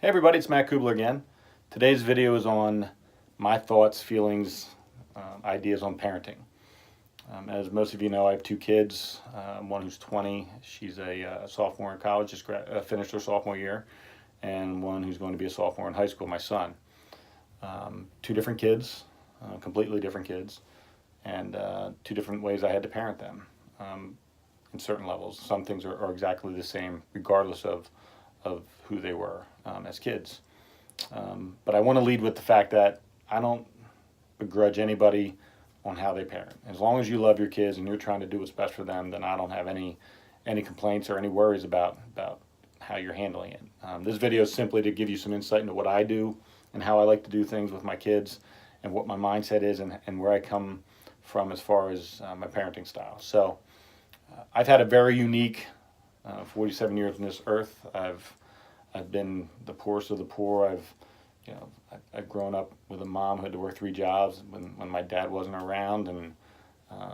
Hey everybody, it's Matt Kubler again. Today's video is on my thoughts, feelings, ideas on parenting. As most of you know, I have two kids, one who's 20, she's a sophomore in college, just finished her sophomore year, and one who's going to be a sophomore in high school, my son. Two different kids, completely different kids, and two different ways I had to parent them in certain levels. Some things are exactly the same regardless of who they were as kids. But I want to lead with the fact that I don't begrudge anybody on how they parent. As long as you love your kids and you're trying to do what's best for them, then I don't have any complaints or any worries about how you're handling it. This video is simply to give you some insight into what I do and how I like to do things with my kids and what my mindset is and where I come from as far as my parenting style. So I've had a very unique 47 years on this earth. I've been the poorest of the poor. I've grown up with a mom who had to work 3 jobs when my dad wasn't around, and my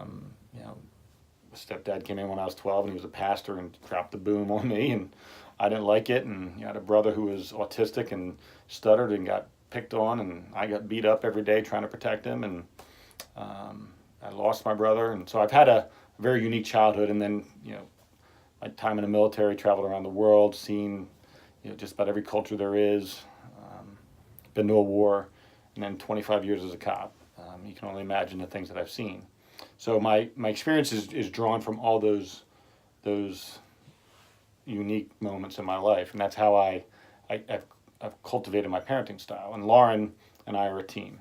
stepdad came in when I was 12, and he was a pastor and dropped the boom on me, and I didn't like it. And I had a brother who was autistic and stuttered and got picked on, and I got beat up every day trying to protect him, and I lost my brother, and so I've had a very unique childhood. And then my time in the military, traveled around the world, seen just about every culture there is, been to a war, and then 25 years as a cop. You can only imagine the things that I've seen. So my experience is drawn from all those unique moments in my life, and that's how I've cultivated my parenting style. And Lauren and I are a team.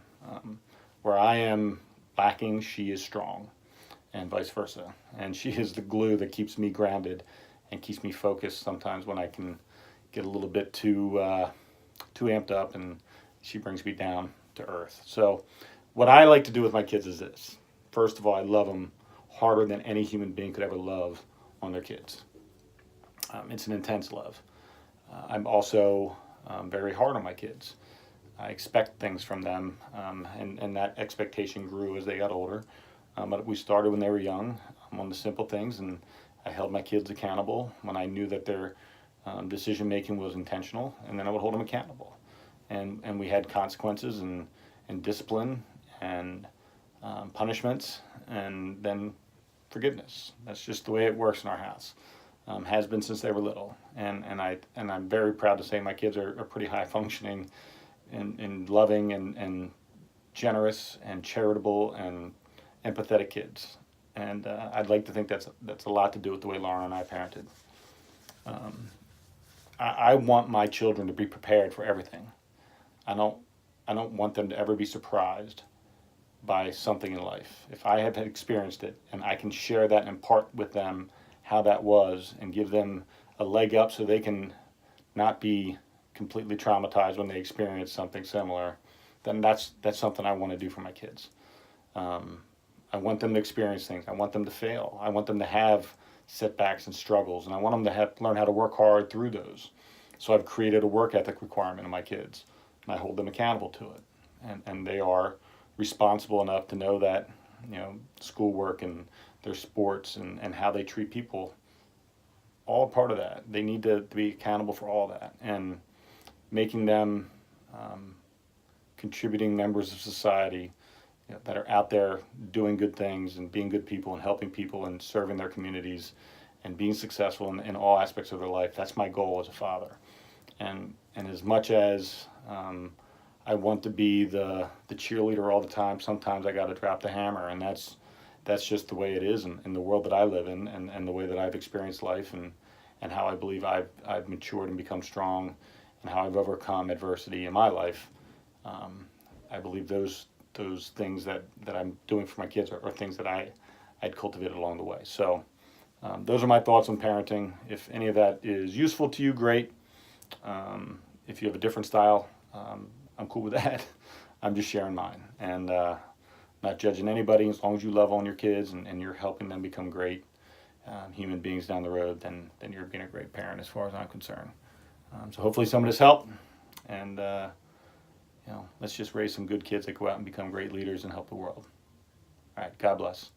Where I am lacking, she is strong, and vice versa. And she is the glue that keeps me grounded and keeps me focused sometimes when I can get a little bit too amped up, and she brings me down to earth. So what I like to do with my kids is this. First of all, I love them harder than any human being could ever love on their kids. It's an intense love. I'm also very hard on my kids. I expect things from them, and that expectation grew as they got older. But we started when they were young on the simple things, and I held my kids accountable when I knew that their decision making was intentional, and then I would hold them accountable. And we had consequences and discipline and punishments, and then forgiveness. That's just the way it works in our house. Has been since they were little, and I'm very proud to say my kids are pretty high functioning and loving and generous and charitable and empathetic kids. And I'd like to think that's a lot to do with the way Lauren and I parented. I want my children to be prepared for everything. I don't want them to ever be surprised by something in life. If I have experienced it and I can share that and impart with them how that was and give them a leg up so they can not be completely traumatized when they experience something similar, then that's something I want to do for my kids. I want them to experience things. I want them to fail. I want them to have setbacks and struggles, and I want them to learn how to work hard through those. So I've created a work ethic requirement in my kids, and I hold them accountable to it. And they are responsible enough to know that schoolwork and their sports and how they treat people, all part of that. They need to be accountable for all that, and making them contributing members of society that are out there doing good things and being good people and helping people and serving their communities and being successful in all aspects of their life. That's my goal as a father. And as much as I want to be the cheerleader all the time, sometimes I got to drop the hammer, and that's just the way it is in the world that I live in, and the way that I've experienced life, and how I believe I've matured and become strong, and how I've overcome adversity in my life. I believe those things that I'm doing for my kids are things that I'd cultivated along the way. So those are my thoughts on parenting. If any of that is useful to you, great. If you have a different style, I'm cool with that. I'm just sharing mine, and not judging anybody. As long as you love on your kids and you're helping them become great human beings down the road, then you're being a great parent as far as I'm concerned. So hopefully some of this helped, and let's just raise some good kids that go out and become great leaders and help the world. All right, God bless.